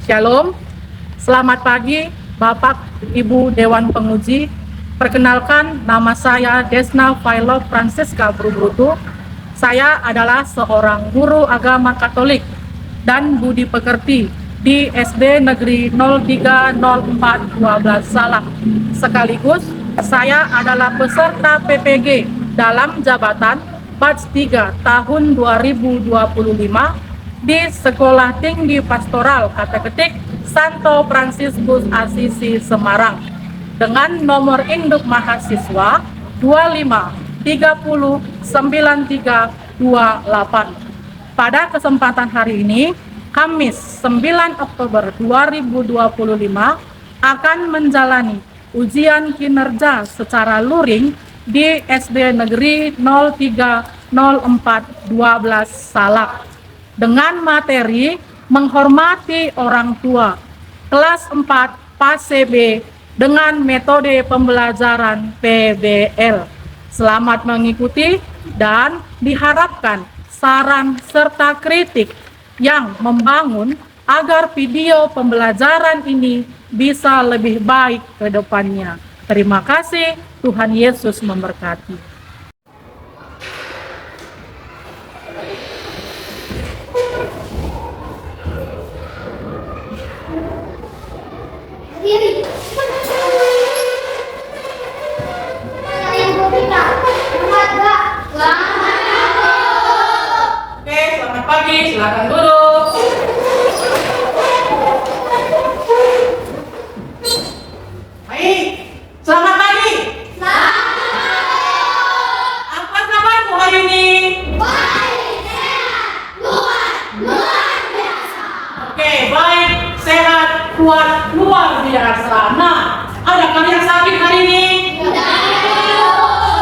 Shalom, selamat pagi Bapak Ibu Dewan Penguji. Perkenalkan, nama saya Desna Vailo Francisca Brubrutu. Saya adalah seorang guru agama Katolik dan budi pekerti di SD Negeri 030412 Salak. Sekaligus, saya adalah peserta PPG dalam jabatan Batch 3 tahun 2025 di Sekolah Tinggi Pastoral Kateketik Santo Fransiskus Asisi Semarang dengan nomor induk mahasiswa 25309328. Pada kesempatan hari ini, Kamis 9 Oktober 2025 akan menjalani ujian kinerja secara luring di SD Negeri 030412 Salak dengan materi menghormati orang tua, kelas 4 PASEB dengan metode pembelajaran PBL. Selamat mengikuti dan diharapkan saran serta kritik yang membangun agar video pembelajaran ini bisa lebih baik ke depannya. Terima kasih, Tuhan Yesus memberkati. Oke, selamat pagi, silakan duduk. Baik, selamat pagi. Apa kabarmu hari ini? Oke, baik, sehat, kuat, luar biasa. Nah, adakah yang sakit hari ini?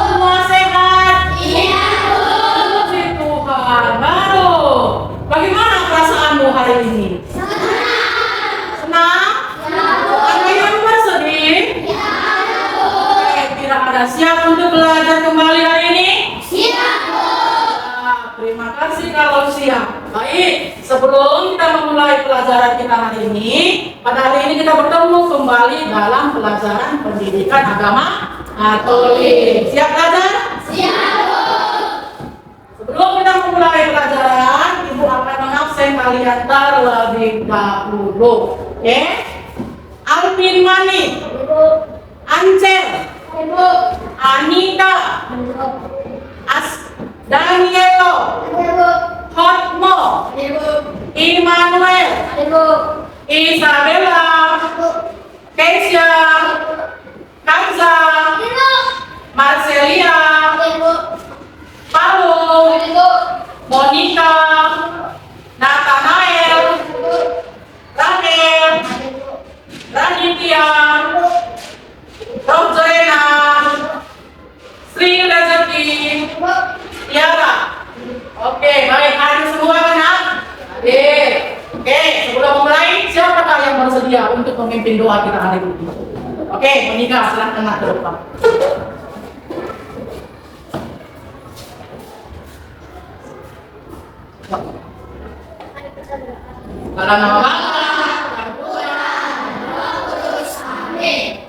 Semua sehat? Puji Tuhan. Baru, bagaimana perasaanmu hari ini? Senang? Ada yang bersedih? Oke, tidak ada. Siap untuk belajar kembali hari ini? Terima kasih kalau siap. Baik, sebelum kita memulai pelajaran kita hari ini, pada hari ini kita bertemu kembali dalam pelajaran pendidikan agama Katolik. Siap belajar? Sebelum kita memulai pelajaran, Ibu akan mengabsen kalian terlebih dahulu. Oke? Alvin Mani, Ancel, Anita, Danielo, Hotmo, Immanuel, Isabella, Keisha, Kanza, Marcelia, Paulo, Monica, Nathanael, Rahel, Raditya, Rosena, Sri Rezeki, Tiara. Oke, baik, hadir semua kan? Hadir. Oke, sebelum mulai, siapakah yang bersedia untuk memimpin doa kita hari ini? Oke, Monica, silahkan ke depan. Dalam nama Bapa dan Putra dan Roh Kudus. Amin.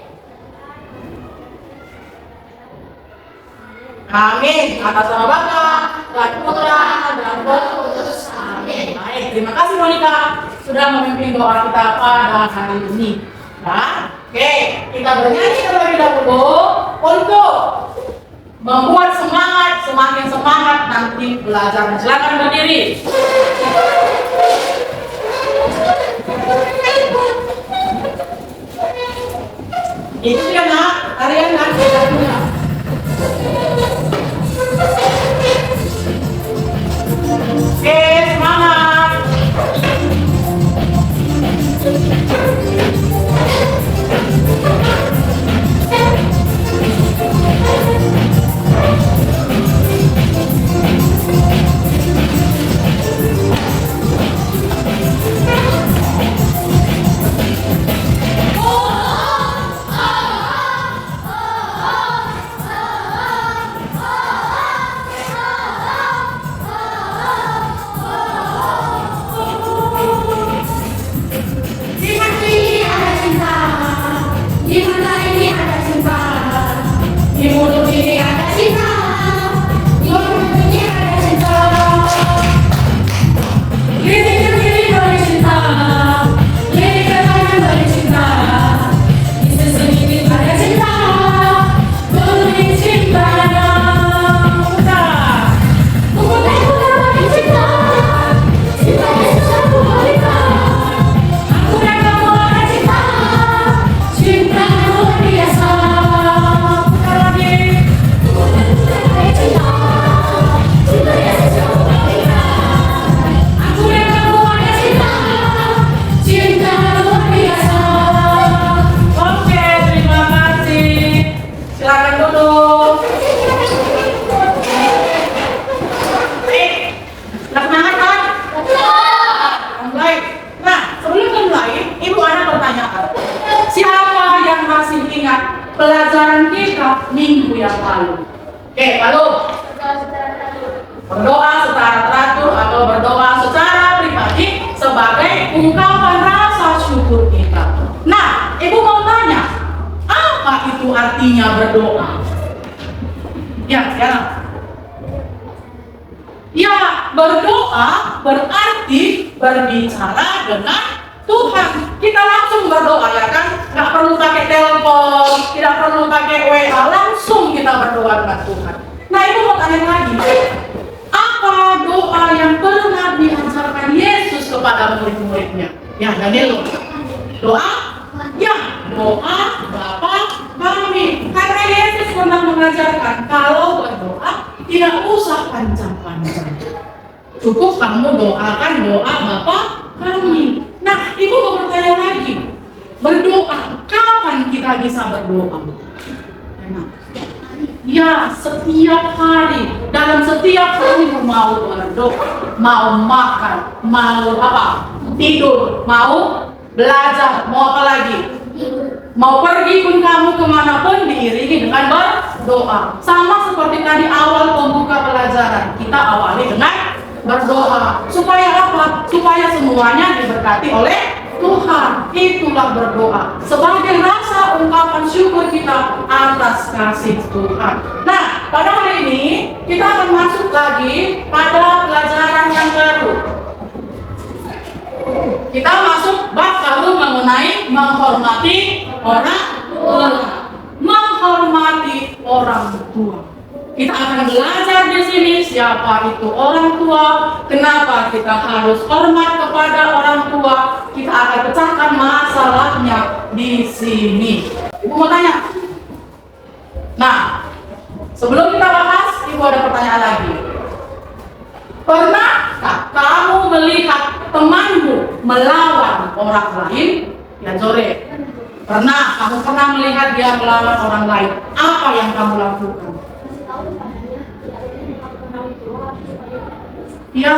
Amin. Atas nama Bapa dan Putra dan Roh Kudus. Amin. Baik, terima kasih Monica sudah memimpin doa kita pada hari ini. Nah, oke, kita bernyanyi terlebih dahulu untuk membuat semakin semangat nanti belajar. Silakan berdiri. Itu ya nak, kalian nak punya. Oke, semangat. Berdoa secara teratur atau berdoa secara pribadi sebagai ungkapan rasa syukur kita. Nah, Ibu mau tanya, apa itu artinya berdoa? Ya, berdoa berarti berbicara dengan Tuhan. Kita langsung berdoa, ya kan? Nggak perlu pakai telepon, tidak perlu pakai WA, langsung kita berdoa dengan Tuhan. Nah, Ibu mau tanya lagi, apa doa yang pernah diajarkan Yesus kepada murid-muridnya? Ya, Danilo. Doa? Ya, doa Bapa kami. Karena Yesus pernah mengajarkan kalau berdoa tidak usah panjang-panjang. Cukup kamu doakan doa Bapa kami. Nah, Ibu mau bertanya lagi, berdoa, kapan kita bisa berdoa? Ya, setiap hari. Dalam setiap hari mau berdoa, mau makan, mau apa? Tidur, mau belajar, mau apa lagi? Mau pergi pun kamu kemanapun diiringi dengan berdoa. Sama seperti tadi awal pembuka pelajaran, kita awali dengan berdoa. Supaya apa? Supaya semuanya diberkati oleh Tuhan. Itulah berdoa sebagai rasa ungkapan syukur kita atas kasih Tuhan. Nah, pada hari ini kita akan masuk lagi pada pelajaran yang baru. Kita masuk bab baru mengenai menghormati orang tua. Menghormati orang tua. Kita akan belajar di sini siapa itu orang tua, kenapa kita harus hormat kepada orang tua. Kita akan pecahkan masalahnya di sini. Ibu mau tanya? Nah, sebelum kita bahas, Ibu ada pertanyaan lagi. Pernahkah kamu melihat temanmu melawan orang lain? Ya, Zore. Kamu pernah melihat dia melawan orang lain? Apa yang kamu lakukan? Ya,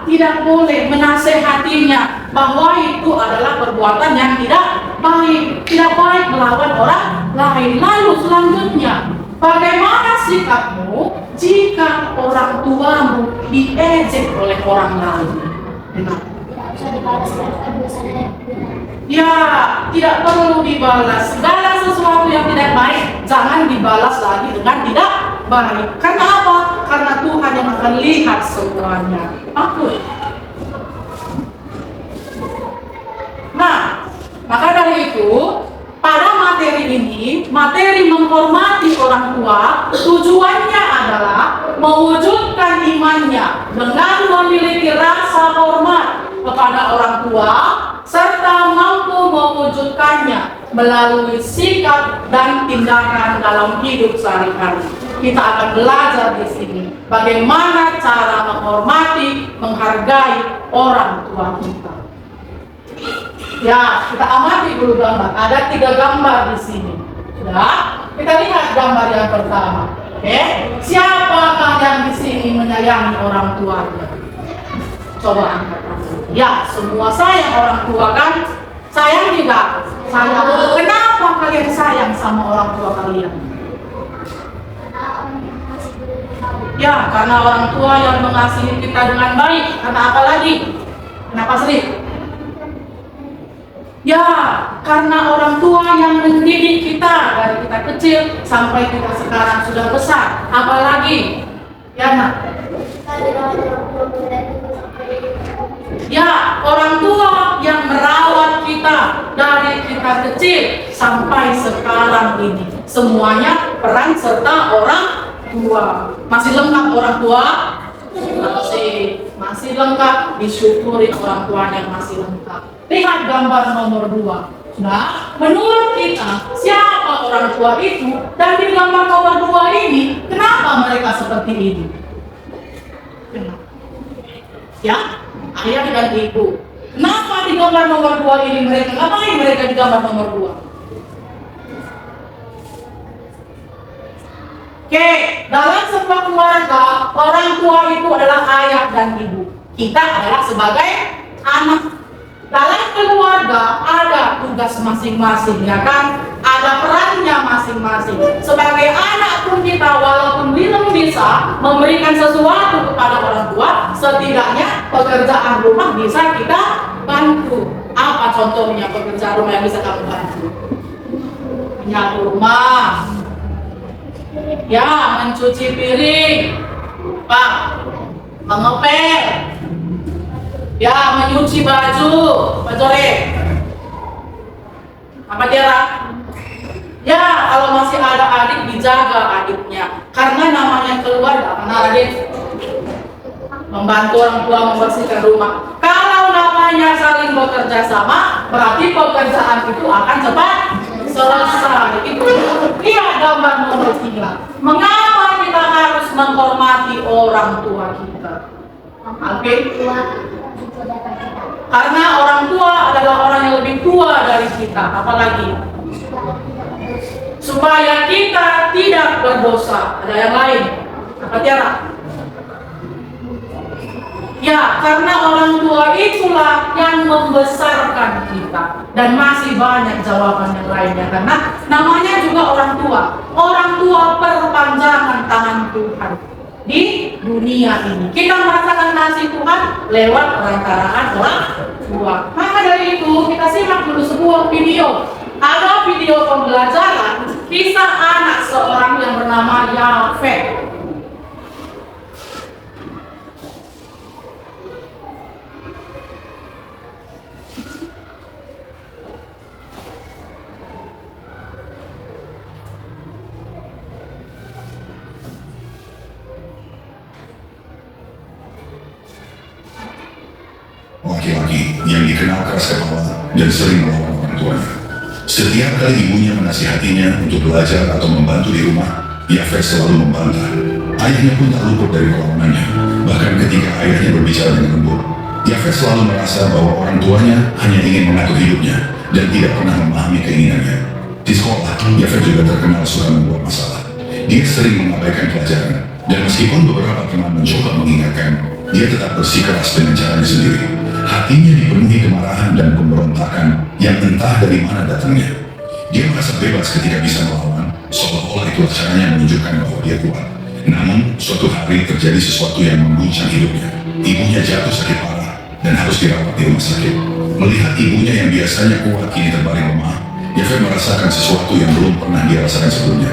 tidak boleh menasehatinya bahwa itu adalah perbuatan yang tidak baik. Tidak baik melawan orang lain. Lalu selanjutnya, bagaimana sikapmu jika orang tuamu diejek oleh orang lain? Ya, tidak perlu dibalas. Segala sesuatu yang tidak baik jangan dibalas lagi dengan tidak baik. Karena apa? Karena Tuhan yang akan lihat semuanya. Nah, maka dari itu pada materi ini, materi menghormati orang tua, tujuannya adalah mewujudkan imannya dengan memiliki rasa hormat kepada orang tua serta mampu mewujudkannya melalui sikap dan tindakan dalam hidup sehari-hari. Kita akan belajar di sini bagaimana cara menghormati, menghargai orang tua kita. Ya, kita amati dulu gambar. Ada 3 gambar di sini. Ya, kita lihat gambar yang pertama. Oke, siapakah yang di sini menyayangi orang tuanya? Coba angkat tangan. Ya, semua sayang orang tua kan? Sayang juga. Sayang. Kenapa kalian sayang sama orang tua kalian? Ya, karena orang tua yang mengasihi kita dengan baik. Karena apa lagi? Kenapa Sri? Ya, karena orang tua yang mendidik kita dari kita kecil sampai kita sekarang sudah besar. Apalagi? Ya, nak? Ya, orang tua yang merawat kita dari kita kecil sampai sekarang ini. Semuanya peran serta orang tua. Masih lengkap orang tua? Masih lengkap. Disyukuri orang tua yang masih lengkap. Lihat gambar nomor 2. Nah, menurut kita siapa orang tua itu? Dan di gambar nomor 2 ini, kenapa mereka seperti ini? Kenapa? Ya, ayah dan ibu. Kenapa di gambar nomor 2 ini mereka? Ngapain mereka di gambar nomor 2? Oke, dalam sebuah keluarga, orang tua itu adalah ayah dan ibu. Kita adalah sebagai anak. Dalam keluarga ada tugas masing-masing, ya kan? Ada perannya masing-masing. Sebagai anak pun kita walaupun belum bisa memberikan sesuatu kepada orang tua, setidaknya pekerjaan rumah bisa kita bantu. Apa contohnya pekerjaan rumah yang bisa kamu bantu? Menyapu rumah, ya, mencuci piring, Pak, mengepel, ya, menyuci baju, Pak Jore. Apa dia? Ya, kalau masih ada adik, dijaga adiknya. Karena namanya keluarga, karena adik membantu orang tua membersihkan rumah. Kalau namanya saling bekerja sama, berarti pekerjaan itu akan cepat selesai. Itu dia gambar nomor 3. Mengapa kita harus menghormati orang tua kita? Oke? Karena orang tua adalah orang yang lebih tua dari kita, apalagi supaya kita tidak berdosa. Ada yang lain? Apa Tiara? Ya, karena orang tua itulah yang membesarkan kita. Dan masih banyak jawaban yang lainnya, karena namanya juga orang tua. Orang tua perpanjangan tangan Tuhan di dunia ini. Kita merasakan kasih Tuhan lewat perantaraan orang tua. Maka dari itu kita simak dulu sebuah video. Ada video pembelajaran kisah anak seorang yang bernama Yafet. Laki-laki yang dikenal keras kepala dan sering melawan orang tuanya. Setiap kali ibunya menasihatinya untuk belajar atau membantu di rumah, Yafet selalu membantah. Ayahnya pun tak luput dari perlawanannya. Bahkan ketika ayahnya berbicara dengan lembut, Yafet selalu merasa bahwa orang tuanya hanya ingin mengatur hidupnya dan tidak pernah memahami keinginannya. Di sekolah, Yafet juga terkenal suka membuat masalah. Dia sering mengabaikan pelajaran, dan meskipun beberapa teman mencoba mengingatkan, dia tetap bersikeras dengan caranya sendiri. Hatinya dipenuhi kemarahan dan pemberontakan yang entah dari mana datangnya. Dia merasa bebas ketika bisa melawan, seolah-olah itu caranya menunjukkan bahwa dia kuat. Namun, suatu hari terjadi sesuatu yang mengguncang hidupnya. Ibunya jatuh sakit parah dan harus dirawat di rumah sakit. Melihat ibunya yang biasanya kuat kini terbaring lemah, Yafet merasakan sesuatu yang belum pernah dia rasakan sebelumnya.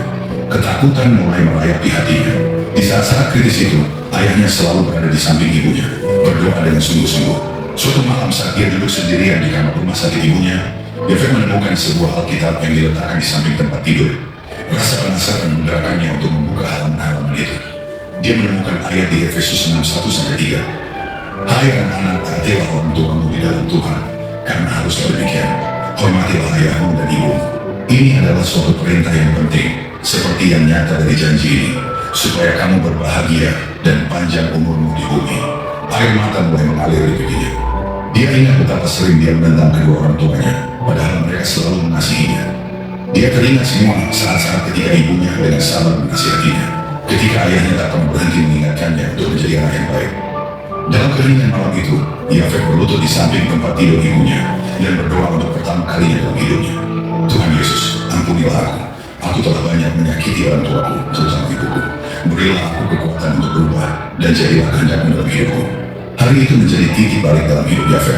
Ketakutan mulai merayapi hatinya. Di saat-saat kritis itu, ayahnya selalu berada di samping ibunya, berdoa dengan sungguh-sungguh. Suatu malam saat dia duduk sendirian di kamar rumah sakit ibunya, Yafet menemukan sebuah Alkitab yang diletakkan di samping tempat tidur. Rasa penasaran menggerakkannya untuk membuka halaman-halaman itu. Dia menemukan ayat di Efesus 6:1-3. Hai anak-anak, taatilah orang tuamu di dalam Tuhan, karena haruslah demikian. Hormatilah ayahmu dan ibumu. Ini adalah suatu perintah yang penting, seperti yang nyata dari janji ini, supaya kamu berbahagia dan panjang umurmu di bumi. Air mata mulai mengalir di pipinya. Dia ingat betapa sering dia menentang kedua orang tuanya, padahal mereka selalu mengasihinya. Dia teringat semua saat-saat ketika ibunya dengan sabar menasihatinya, ketika ayahnya tak pernah berhenti mengingatkannya untuk menjadi anak yang baik. Dalam keheningan malam itu, Yafet berlutut di samping tempat tidur ibunya dan berdoa untuk pertama kalinya dalam hidupnya. Tuhan Yesus, ampunilah aku. Aku telah banyak menyakiti orang tuaku, terutama ibuku. Berilah aku kekuatan untuk berubah dan jadilah kehendakmu dalam hidupku. Hari itu menjadi titik balik dalam hidup Yafet.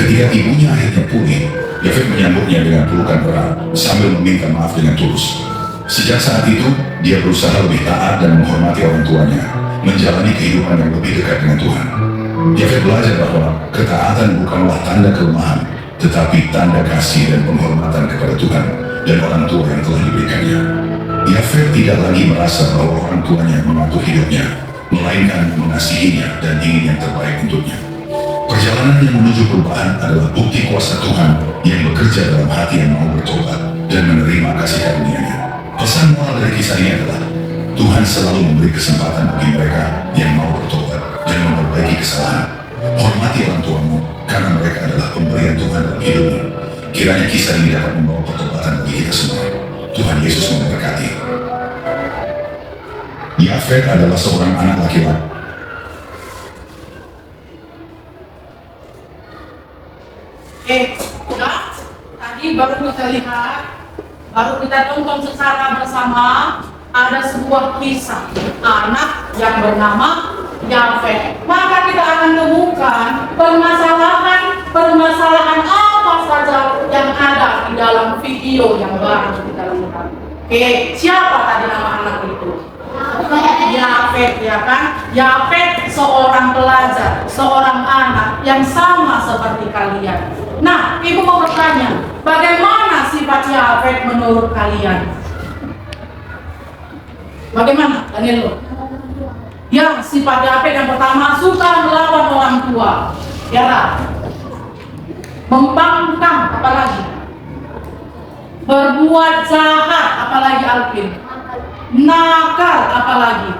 Ketika ibunya akhirnya pulih, Yafet menyambutnya dengan pelukan erat sambil meminta maaf dengan tulus. Sejak saat itu, dia berusaha lebih taat dan menghormati orang tuanya, menjalani kehidupan yang lebih dekat dengan Tuhan. Yafet belajar bahwa ketaatan bukanlah tanda kelemahan, tetapi tanda kasih dan penghormatan kepada Tuhan dan orang tua yang telah diberikannya. Yafet tidak lagi merasa bahwa orang tuanya mengatur hidupnya, melainkan mengasihinya dan ingin yang terbaik untuknya. Perjalanan yang menuju perubahan adalah bukti kuasa Tuhan yang bekerja dalam hati yang mau bertobat dan menerima kasih karunia-Nya. Pesan moral dari kisah ini adalah, Tuhan selalu memberi kesempatan bagi mereka yang mau bertobat dan memperbaiki kesalahan. Hormati orang tuamu, karena mereka adalah pemberian Tuhan dalam hidupmu. Kiranya kisah ini dapat membawa pertobatan bagi kita semua. Tuhan Yesus memberkati. Yafet adalah seorang anak laki-laki. Sudah? Tadi baru kita lihat, baru kita tonton secara bersama ada sebuah kisah anak yang bernama Yafet. Maka kita akan temukan permasalahan apa saja yang ada di dalam video yang baru kita lihat. Siapa tadi nama anak itu? Yafet, ya kan? Yafet seorang pelajar, seorang anak yang sama seperti kalian. Nah, ibu mau bertanya, bagaimana sifat Yafet menurut kalian? Bagaimana, Daniel? Ya, sifat Yafet yang pertama suka melawan orang tua. Ya, membangkang, apalagi berbuat jahat, apalagi Alvin, nakal, apalagi.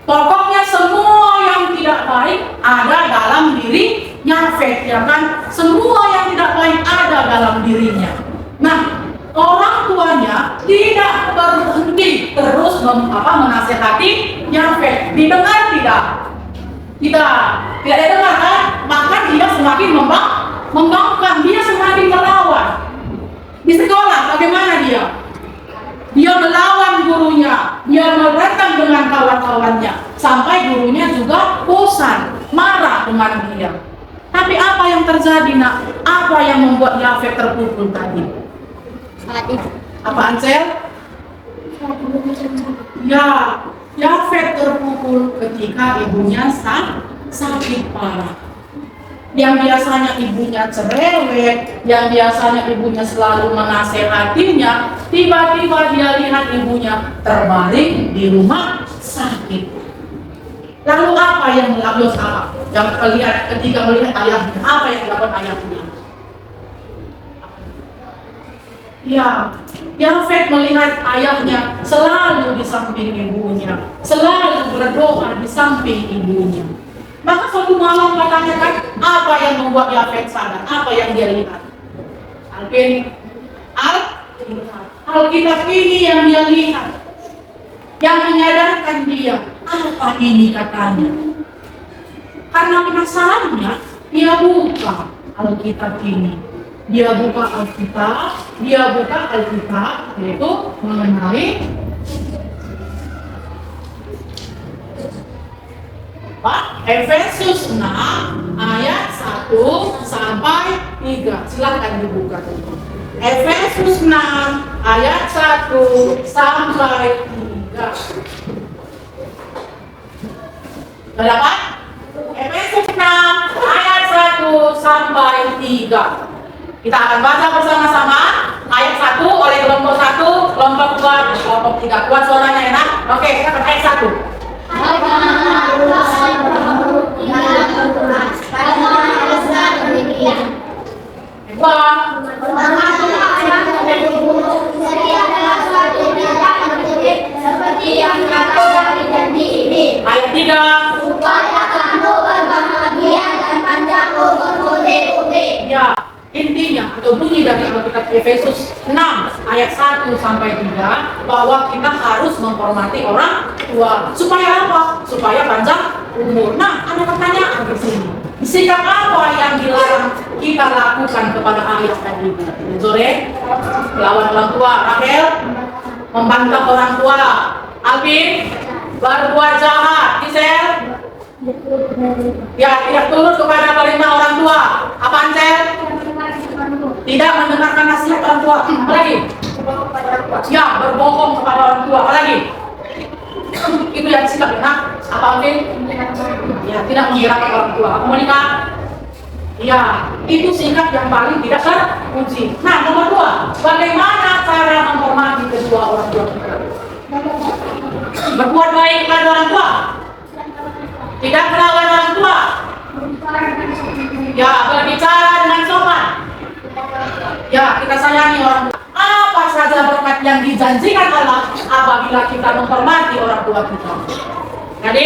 Pokoknya semua yang tidak baik ada dalam diri Yafet, ya kan? Semua yang tidak baik ada dalam dirinya. Nah, orang tuanya tidak berhenti terus menasihati Yafet. Didengar tidak? Tidak didengar kan? Maka dia semakin membangkang, dia semakin melawan. Di sekolah bagaimana dia? Dia melawan gurunya, dia berantem dengan kawan-kawannya, sampai gurunya juga bosan, marah dengan dia. Tapi apa yang terjadi, nak? Apa yang membuat Yafet terpukul tadi? Apa, Ansel? Ya, Yafet terpukul ketika ibunya sakit parah. Yang biasanya ibunya cerewet, yang biasanya ibunya selalu menasehatinya, tiba-tiba dia lihat ibunya terbaring di rumah sakit. Lalu apa yang dilakukan ketika melihat ayahnya? Apa yang dilakukan ayahnya? Ya, Yafet melihat ayahnya selalu di samping ibunya, selalu berdoa di samping ibunya. Maka suatu malam katanya kan, apa yang membuat Yafet sadar? Apa yang dia lihat? Alkitab ini yang dia lihat, yang menyadarkan dia. Apa ini katanya? Karena penasarannya, dia buka Alkitab ini. Dia buka Alkitab, yaitu mengenai Efesus 6 ayat 1 sampai 3. Silakan dibuka. Efesus 6 ayat 1 sampai 3. Dapat? Efesus 6 ayat 1 sampai 3. Kita akan baca bersama-sama ayat 1 oleh kelompok 1, kelompok 2, dan kelompok 3. Kuat suaranya enak? Oke, kita ke ayat 1. Seperti yang dikatakan di janji ini. Ayat 3. Supaya kamu berbahagia dan panjang umur-umur. Ya, intinya atau bunyi dari Alkitab Efesus 6 ayat 1 sampai 3 bahwa kita harus menghormati orang tua. Supaya apa? Supaya panjang umur. Nah, ada pertanyaan di sini. Sikap apa yang dilarang kita lakukan kepada ayah dan ibu? Sore, melawan orang tua. Rahel, membantah orang tua. Alvin, berbuat jahat. Gisel, ya tidak turut kepada perintah orang tua. Apa, Ansel? Tidak mendengarkan nasihat orang tua. Apa lagi? Ya, berbohong kepada orang tua. Apa lagi? Itu yang sikap enak. Apa, Alvin? Ya, tidak menghiraukan orang tua. Apa, Monika? Ya, itu sikap yang paling tidak terpuji. Nah, nomor 2, bagaimana cara menghormati kedua orang tua kita? Berbuat baik kepada orang tua, tidak melawan orang tua, ya berbicara dengan sopan, ya kita sayangi orang tua. Apa saja berkat yang dijanjikan Allah apabila kita menghormati orang tua kita. Jadi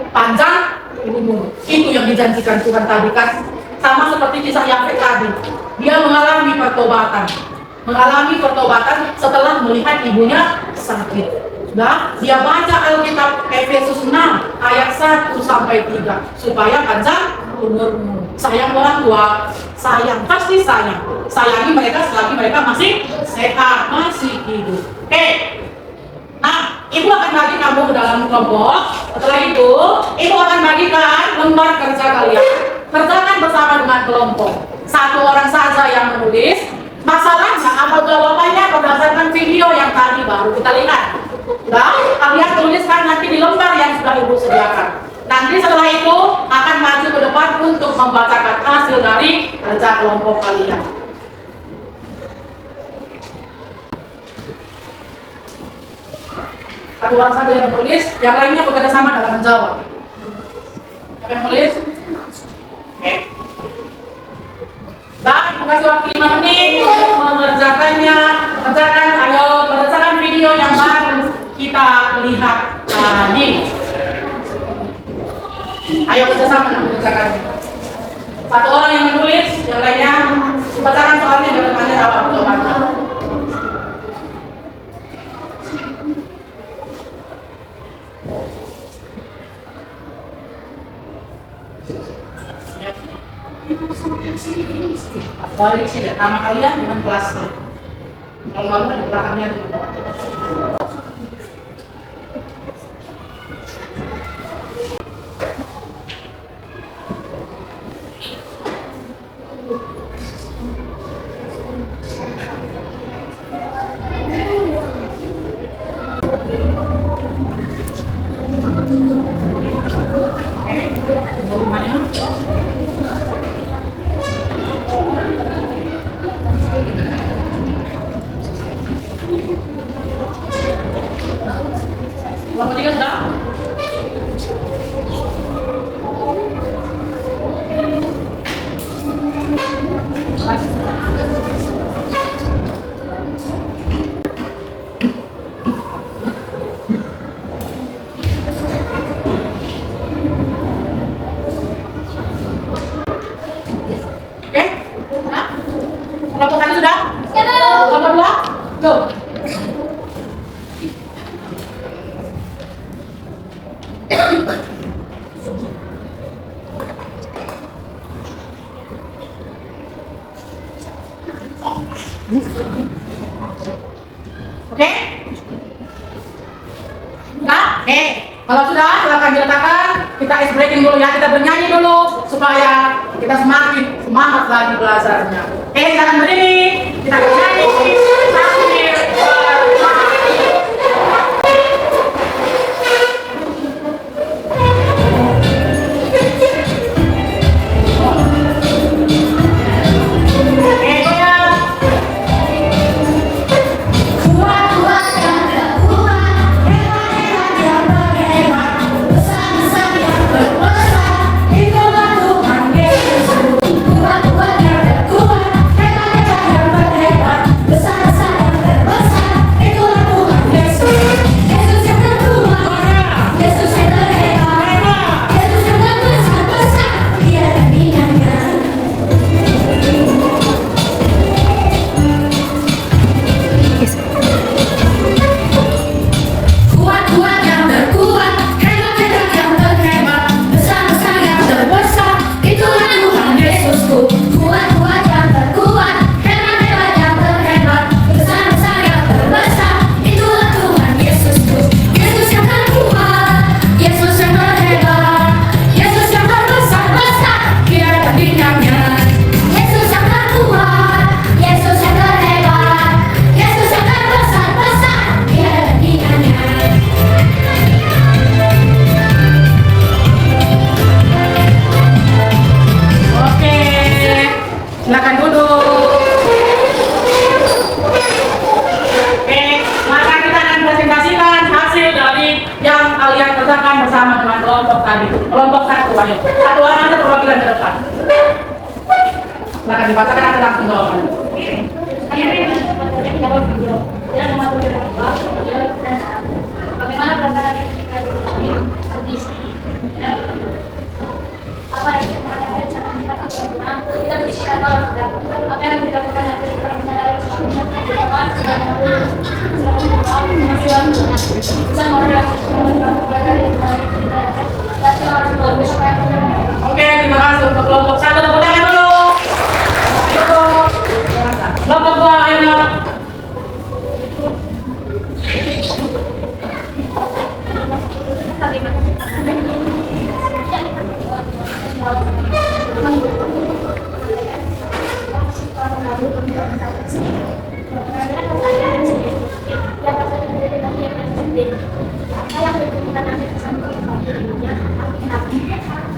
panjang umur, itu yang dijanjikan Tuhan tadi kan. Sama seperti kisah Yafet tadi, dia mengalami pertobatan setelah melihat ibunya sakit. Nah, dia baca Alkitab Efesus 6 ayat 1 sampai 3 supaya panjang umurmu. sayang orang tua, sayang, pasti sayang. Sayangi mereka selagi mereka masih sehat, masih hidup. Oke. Nah, ibu akan bagi kamu ke dalam kelompok. Setelah itu, ibu akan bagikan lembar kerja kalian. Kerjakan bersama dengan kelompok. Satu orang saja yang menulis. Masalahnya atau jawabannya berdasarkan video yang tadi baru kita lihat. Nah, kalian tuliskan nanti di lembar yang sudah ibu sediakan. Nanti setelah itu akan maju ke depan untuk membacakan hasil dari kerja kelompok kalian. Satu orang saja yang menulis, yang lainnya bekerja sama dalam menjawab. Siapa yang menulis? Oke. Dan kasih waktu 5 menit untuk mengerjakannya. Kerjakan, ayo berdasarkan video yang baru kita lihat tadi. Ayo bersama mengerjakannya. Satu orang yang menulis, yang lainnya bacakan soalnya dan tanya jawab jawabannya. Balik sini, nama kalian dengan kelasnya. Kalau malu di belakangnya dulu. Kelompok 3 sudah? Oke? Nah, kelompok 1 sudah? Kelompok 2? Go! Oke? Nah, oke. Kalau sudah, silakan diletakkan. Kita ice breaking dulu ya. Kita bernyanyi dulu supaya kita semakin semangat lagi belajarnya. Oke, silakan berdiri. Kita bernyanyi. Sambil bermain. Silakan duduk. Oke, maka kita akan presentasikan hasil dari yang kalian kerjakan bersama dengan kelompok tadi. Kelompok 1, ayo. Satu orang aja perwakilan ke depan. Silakan dibacakan atau langsung jawaban. Bagaimana pelaksanaan apa yang kita berbicara apa yang dilakukan Oke, terima kasih untuk kelompok 1.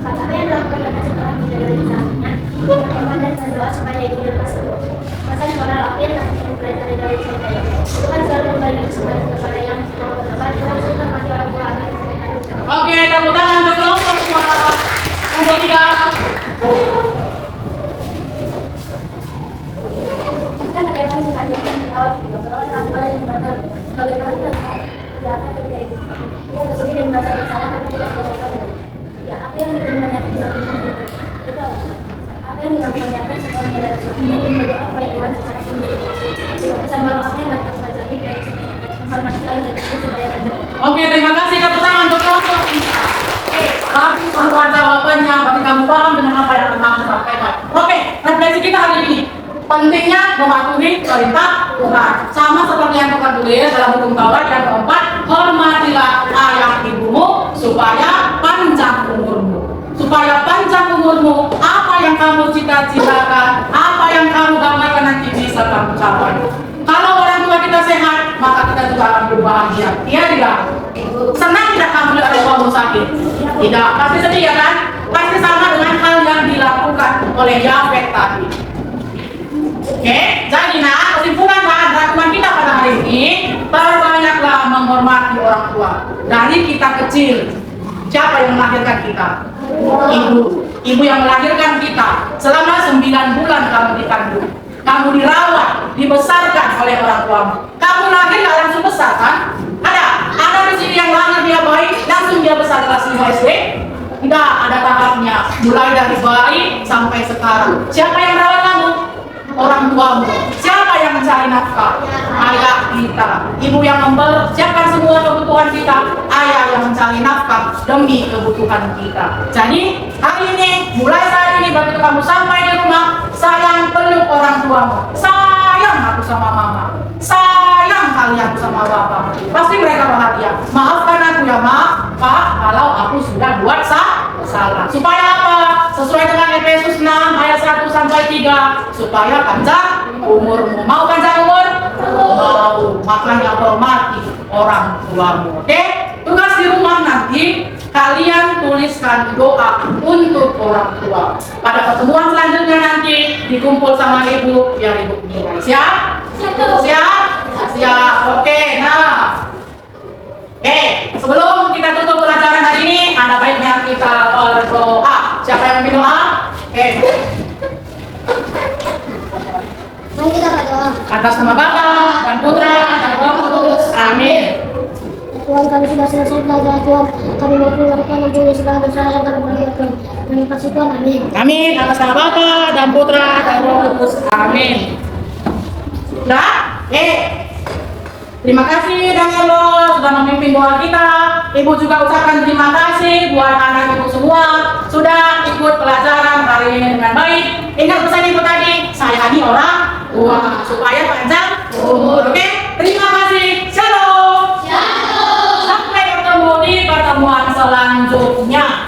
Apa yang dilakukan anak setelah menjalani sahamnya? Berdoa dan berdoa supaya ibu lepas dulu. Masa sekolah lapir dan mempelajari dari saya. Tuhan selalu memberi kesempatan kepada yang mau bertobat. Tuhan selalu menghormati orang tua anak. Oke, tepuk tangan untuk kelompok semua. Kelompok 3. Kan ada yang mengajarkan awal berdoa dan berdoa yang benar. Bagaimana kita tidak akan terjadi? Kita bersedih dan merasa bersalah karena tidak berdoa. Ya, apa yang dilakukan apa yang dilakukan setelah menjalani berdoa supaya Tuhan secara sendiri. Bersama apa yang dapat terjadi dari menghormati Allah dan supaya ada. Oke, terima kasih. Tepuk tangan untuk kelompok 3. Tapi perluan jawabannya, berarti kamu paham dengan apa yang akan aku sampaikan. Oke, refleksi kita hari ini. Pentingnya mematuhi perintah Tuhan. Sama seperti yang Tuhan tulis dalam hukum Taurat yang keempat, hormatilah ayah ibumu supaya panjang umurmu. Supaya panjang umurmu, apa yang kamu cita-citakan, apa yang kamu damaikan nanti bisa kamu capai. Kalau orang tua kita sehat, maka kita juga akan berbahagia. Iya tidak? Senang tidak kamu lihat orang tuamu sakit? Tidak, pasti sedih ya kan? Pasti sama dengan hal yang dilakukan oleh Yafet tadi. Oke, jadi kesimpulan bahan rangkuman kita pada hari ini, perbanyaklah menghormati orang tua. Dari kita kecil, siapa yang melahirkan kita? Ibu. Ibu yang melahirkan kita. Selama 9 bulan kamu dikandung. Kamu dirawat, dibesarkan oleh orang tuamu. Kamu lahir nggak langsung besar kan? Ada di sini yang lahir dia baik, langsung dia besar kelas 5 SD. Tidak, ada tahapnya. Mulai dari bayi sampai sekarang. Siapa yang merawat kamu? Orang tuamu. Siapa yang mencari nafkah? Ayah kita. Ibu yang mempersiapkan semua kebutuhan kita. Ayah yang mencari nafkah demi kebutuhan kita. Jadi hari ini, mulai saat ini begitu kamu sampai di rumah, sayang peluk orang tuamu. Sayang aku sama mama. Sayang kalian sama bapak. Pasti mereka bahagia. Maafkan aku ya Pak, kalau aku sudah buat salah. Supaya apa? Sesuai dengan Efesus 6 ayat 1 sampai 3, supaya panjang umurmu. Mau panjang umur? Mau. Makanya hormati orang tuamu. Oke? Tugas di rumah nanti kalian tuliskan doa untuk orang tua. Pada pertemuan selanjutnya nanti dikumpul sama ibu biar ibu nilai. Siap? Siap? Siap. Oke. Nah. Sebelum kita tutup pelajaran hari ini, ada baiknya kita berdoa. Siapa yang mau doa? Mari kita berdoa. Atas nama Bapa dan Putra dan Roh Kudus. Amin. Tuhan, kami sudah selesai belajar Tuhan. Kami mau keluarkan menjadi segala dosa yang kami perbuatkan. Terima kasih Tuhan. Amin. Amin. Atas nama Bapa dan Putra dan Roh Kudus. Amin. Sudah? Terima kasih Danielo sudah memimpin doa kita. Ibu juga ucapkan terima kasih buat anak ibu semua sudah ikut pelajaran hari ini dengan baik. Ingat pesan ibu tadi, sayangi orang tua supaya panjang umur. Oke? Terima kasih. Shalom. Sampai ketemu di pertemuan selanjutnya.